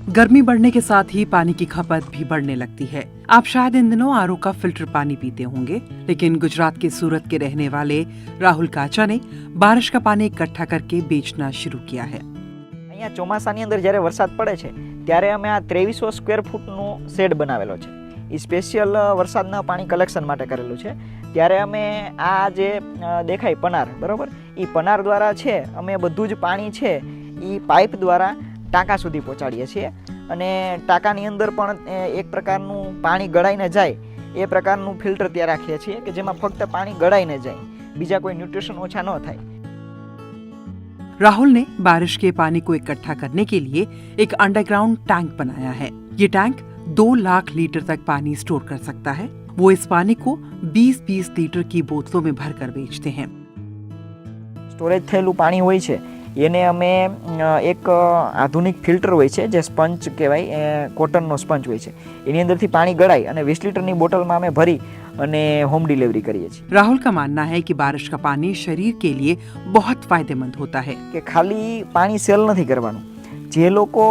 गर्मी बढ़ने के साथ ही पानी की खपत भी बढ़ने लगती है। आप शायद इन दिनों आरओ का फिल्टर पानी पीते होंगे, लेकिन गुजरात के सूरत के रहने वाले राहुल काचा ने बारिश का पानी इकट्ठा करके बेचना शुरू किया है। અહીંયા ચોમાસાની અંદર જ્યારે વરસાદ પડે છે ત્યારે અમે આ 2300 સ્ક્વેર ફૂટનો શેડ બનાવેલો છે। એ સ્પેશિયલ વરસાદના પાણી કલેક્શન માટે કરેલું છે। ત્યારે અમે આ જે દેખાય પનાર, બરાબર, એ પનાર દ્વારા છે અમે બધું જ પાણી છે એ પાઇપ દ્વારા ટાંકા સુધી પહોંચાડીએ છીએ અને ટાંકાની અંદર પણ એક પ્રકારનું પાણી ગળાઈને જાય એ પ્રકારનું ફિલ્ટર ત્યાં રાખીએ છીએ કે જેમાં ફક્ત પાણી ગળાઈને જાય, બીજા કોઈ ન્યુટ્રિશન ઓછા ન થાય। राहुल ने बारिश के पानी को इकट्ठा करने के लिए एक अंडरग्राउंड टैंक बनाया है। ये टैंक 2 लाख लीटर तक पानी स्टोर कर सकता है। वो इस पानी को 20-20 लीटर की बोतलों में भरकर बेचते हैं। સ્ટોરેજ થયેલું પાણી હોય છે એને અમે એક આધુનિક ફિલ્ટર હોય છે જે સ્પંચ કહેવાય, કોટનનો સ્પંચ હોય છે, એની અંદરથી પાણી ગળાઈ અને 20 लीटરની બોટલમાં અમે ભરી અને હોમ डिलीवरी કરીએ છીએ। राहुल का मानना है कि बारिश का पानी शरीर के लिए बहुत फायदेमंद होता है। કે ખાલી પાણી સેલ નથી કરવાનું, જે લોકો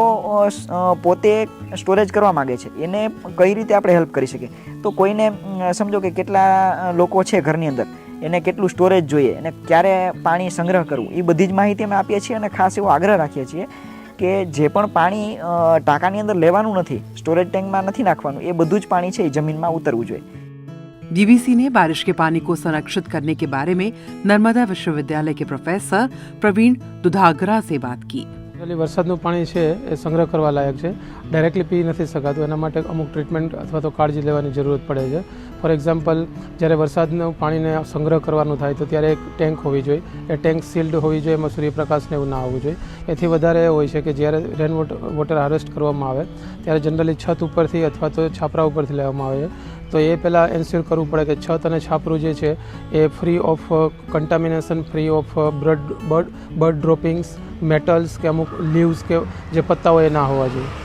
પોતે સ્ટોરેજ કરવા માંગે છે એને કઈ રીતે આપણે હેલ્પ કરી શકીએ, તો કોઈને સમજો કે કેટલા લોકો છે ઘરની અંદર, એને કેટલું સ્ટોરેજ જોઈએ અને ક્યારે પાણી સંગ્રહ કરવું, એ બધી જ માહિતી અમે આપીએ છીએ અને ખાસ એવો આગ્રહ રાખીએ છીએ કે જે પણ પાણી ટાંકાની અંદર લેવાનું નથી, સ્ટોરેજ ટેન્કમાં નથી નાખવાનું, એ બધું જ પાણી છે એ જમીનમાં ઉતરવું જોઈએ। बीबीसी ने बारिश के पानी को संरक्षित करने के बारे में नर्मदा विश्वविद्यालय के प्रोफेसर प्रवीण दुधागरा से बात की। વરસાદનું પાણી છે એ સંગ્રહ કરવા લાયક છે, ડાયરેક્ટલી પી નથી શકાતું, એના માટે અમુક ટ્રીટમેન્ટ અથવા તો કાળજી લેવાની જરૂરત પડે છે। ફોર એક્ઝામ્પલ, જ્યારે વરસાદનું પાણીને સંગ્રહ કરવાનું થાય તો ત્યારે એક ટેન્ક હોવી જોઈએ, એ ટેન્ક સીલ્ડ હોવી જોઈએ, એમાં સૂર્યપ્રકાશને એવું ના આવવું જોઈએ। એથી વધારે એ હોય છે કે જ્યારે રેન વોટર હાર્વેસ્ટ કરવામાં આવે ત્યારે જનરલી છત ઉપરથી અથવા તો છાપરા ઉપરથી લેવામાં આવે છે, તો એ પહેલાં એન્શ્યોર કરવું પડે કે છત અને છાપરું જે છે એ free of contamination, free of bird droppings, metals કે અમુક લીવ્સ કે જે પત્તા હોય એ ના હોવા જોઈએ।